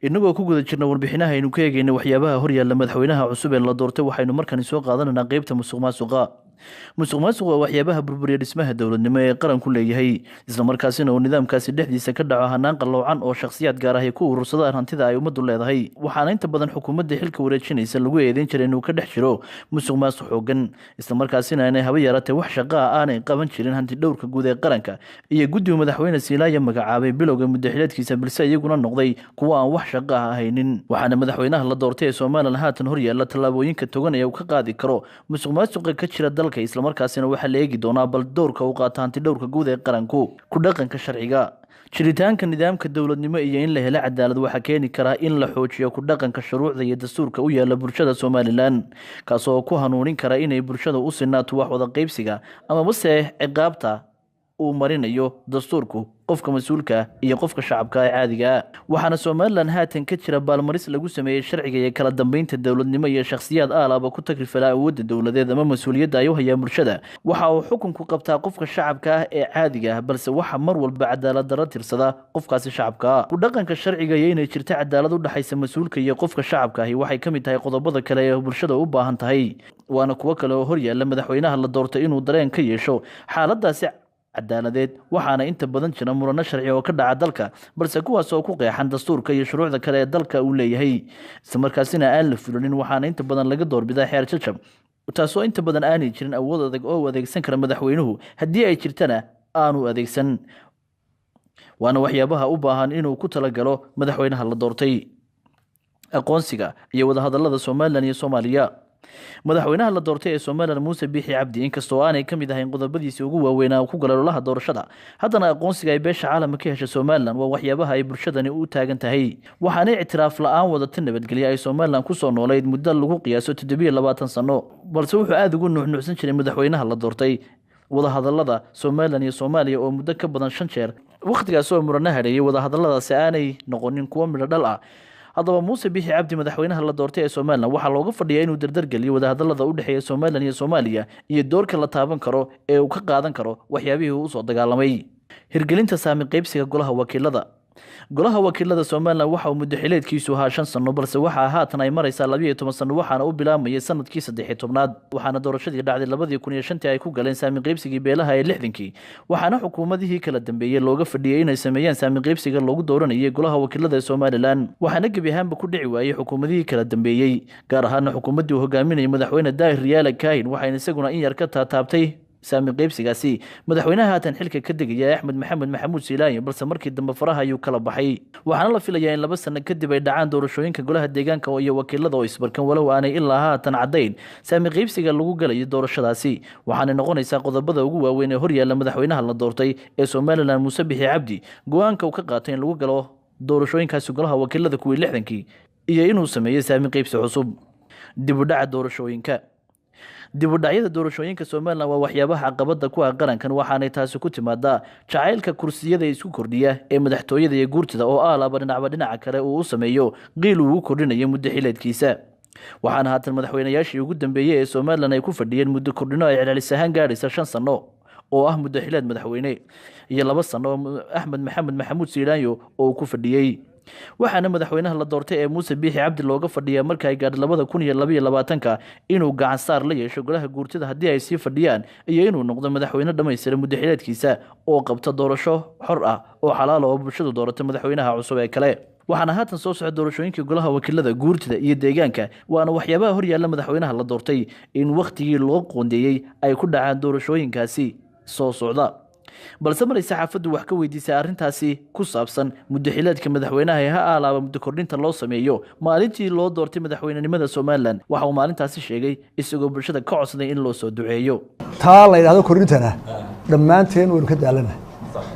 inagoo ku guda jirna warbixinaha aynu ka eegayna waxyaabaha hor yaalla madaxweynaha cusub ee la doortay waxaynu markan soo qaadananaa qaybta musuqmaasuqa waa waxyaabaha burburiya dhismaha dowladnimo ee qaranku leeyahay isla markaasina uu nidaamkaasi dhexdiisa ka dhaco hanaan qaloocan oo shakhsiyaad gaar ah ay ku urursadaan hantida ay ummaddu leedahay waxaana inta badan xukuumadda xilka wareejinaysa lagu eedeyn jiray inuu ka dhex jiro musuqmaasuq xoogan isla markaasina aanay haba yaraatee wax shaqo ah aanay qaban jirin hanti dhowrka guud ee qaranka iyo guddiga madaxweyne Filayaa magacaabay bilowga muddaxileedkiisa balse iyaguna noqday kuwa aan wax shaqo ah haynin waxaana madaxweynaha la doortay ee Soomaaliland haatan hor yaalla tallaabooyinka togan ee uu ka qaadi karo musuqmaasuqa ka jira isla markaasina waxa la eegi doonaa bal doorka uu qaato hanti dhowrka guud ee qaranku ku dhaqanka sharciga jiritaanka nidaamka dowladnimo iyo in la helo cadaalad waxa keeni kara in la xoojiyo ku dhaqanka shuruucda iyo dastuurka u yaala bulshada Soomaaliland kaas oo ku hanuunin kara inay bulshada u sinaato wax wada qaybsiga ama base ciqaabta uu marinayo dastuurku qofka mas'uulka iyo qofka shacabka ee caadiga waxaana Soomaaliland haatan ka jira baalmaris lagu sameeyay sharciga iyo kala dambeynta dowladnimo iyo shakhsiyaad aalaba ku tagrifala awoodda dowladeed ama mas'uuliyadda ay u hayaan bulshada waxa uu xukunku qabtaa qofka shacabka ee caadiga balse waxa mar walba cadaalad darro tirsada qofkaasi shacabka ku dhaqanka sharciga iyo inay jirto cadaalad u dhaxaysa mas'uulka iyo qofka shacabka waxay ka mid tahay qodobada kale ee bulshada u baahan tahay waana kuwa kale oo hor yaalla madaxweynaha la doortay inuu dareen ka yeesho xaaladaasi cadaaladeed waxaana inta badan jira murano sharci oo ka dhaca dalka balse kuwaas oo ku qeexan dastuurka iyo shuruucda kale ee dalka uu leeyahay isla markaasina aan la fulinin waxaana inta badan laga doorbidaa xeer jajab taasoo inta badan aanay jirin awood adag oo adeegsan kara madaxweynuhu haddii ay jirtana aanu adeegsan waana waxyaabaha u baahan inuu ku talagalo madaxweynaha la doortay aqoonsiga iyo wadahadallada Soomaaliland iyo Soomaaliya madaxweynaha la doortay ee Soomaaliland Muuse bixi cabdi inkastoo aanay ka mid ahayn qodobadiisa ugu waaweyn oo ku galay doorashada haddana aqoonsiga ay beesha caalamka ka heshay Soomaaliland waa waxyaabaha ay bulshadani u taagan tahay waxaana ictiraaf la'aan wadata nabadgelyo ay Soomaaliland ku soo nooleed muddo lagu qiyaaso 27 sano balse wuxuu aad ugu nuuxnuuxsan jiray madaxweynaha la doortay wadahadallada Soomaaliland iyo Soomaaliya oo muddo ka badan 5 jeer waqtigaas oo murana hareeyay wadahadalladaasi aanay noqonin kuwo midho dhal ah haddaba Muuse bixi cabdi madaxweynaha la doortay ee Soomaaliland waxa looga fadhiyaa inuu dardar geliyo wadahadallada u dhaxeeya Soomaaliland iyo Soomaaliya iyo doorka la taaban karo ee uu ka qaadan karo waxyaabihii uu soo dagaalamay hirgelinta saami qaybsiga golaha wakiilada Soomaaliland waxa uu muddaxileedkiisu ahaa 5 sano balse waxa haatan ay maraysaa 12 sano waxaana u bilaabmayay sanadkii 13aad waxaana doorashadii dhacday 2005 ay ku galeen saami qaybsigii beelaha ee 60kii waxaana xukuumadihii kala dambeeyay looga fadhiyay inay sameeyaan saami qaybsiga loogu dooranayay golaha wakiilada ee Soomaaliland waxaana gabi ahaanba ku dhici waayay xukuumadihii kala dambeeyay gaar ahaan xukuumadii uu hogaaminayay madaxweyne Yaala waxayna isaguna in yar ka taabtay saami qaybsigaasi madaxweynaha haatan xilka ka degaya Axmed Maxamuud Filayaa balse markii dambe faraha ayuu kala baxay waxaana la filayaa in 2 sano kadib ay dhacaan doorashooyinka golaha deegaanka iyo wakiilada oo isbarkan walow aanay ilaa haatan cadeyn saami qaybsiga lagu galay doorashadaasi waxaana noqonaysaa qodobada ugu waaweyn ee hor yaalla madaxweynaha la doortay ee Soomaaliland Muuse bixi cabdi go'aanka uu ka qaatay in lagu galo doorashooyinkaasi golaha wakiilada kuwii 60kii iyo inuu sameeyo saami qaybsi cusub dib u dhaca doorashooyinka Soomaaliland waa waxyaabaha caqabada ku ah qarankan waxaanay taasi ku timaadaa jacaylka kursiyada isku kordhiya ee madaxtooyada iyo guurtida oo aalaba dhinaca kale uu sameeyo qiil uu kordhinayo muddaxileedkiisa waxaana haatan madaxweynayaashii ugu dambeeyay ee Soomaaliland ay ku fadhiyeen muddo kordhino ay celcelis ahaan gaadhaysa 5 sano oo ah muddaxileed madaxweyne iyo 2 sano Axmed Maxamuud Filayaa oo ku fadhiyay waxaana madaxweynaha la doortay ee Muuse bixi cabdi looga fadhiyaa marka ay gaadho 2022 inuu gacan saar la yeesho golaha guurtida haddii ay sii fadhiyaan iyo inuu noqdo madaxweyne dhameystiran muddaxileedkiisa oo qabta doorasho xor ah oo xalaal ah oo bulshadu dooratay madaxweynaha cusub ee kale waxaana haatan soo socda doorashooyinkii golaha wakiilada guurtida iyo deegaanka waana waxyaabaha hor yaalla madaxweynaha la doortay in waqtigii loo qoondeeyay ay ku dhacaan doorashooyinkaasi soo socda balse maray saxaafadu wax ka weydiisay arrintaasi ku saabsan muddaxileedka madaxweynaha ee alaaba muddo kordhinta loo sameeyo maalintii loo doortay madaxweynenimada Soomaaliland waxa uu maalintaasi sheegay isagoo bulshada ka codsaday in loo soo duceeyo taa la yiraahdo kordhintana dhammaanteen waynu ka daalana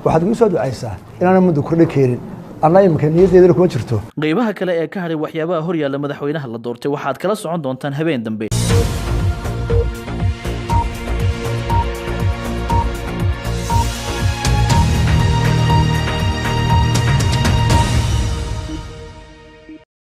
waxaad ugu soo ducaysaa inaan muddo kordhin keenin anay imkaaniyadeeda kuma jirto qaybaha kale ee ka haray waxyaabaha hor yaalla madaxweynaha la doortay waxaad kala socon doontaan habeen dambe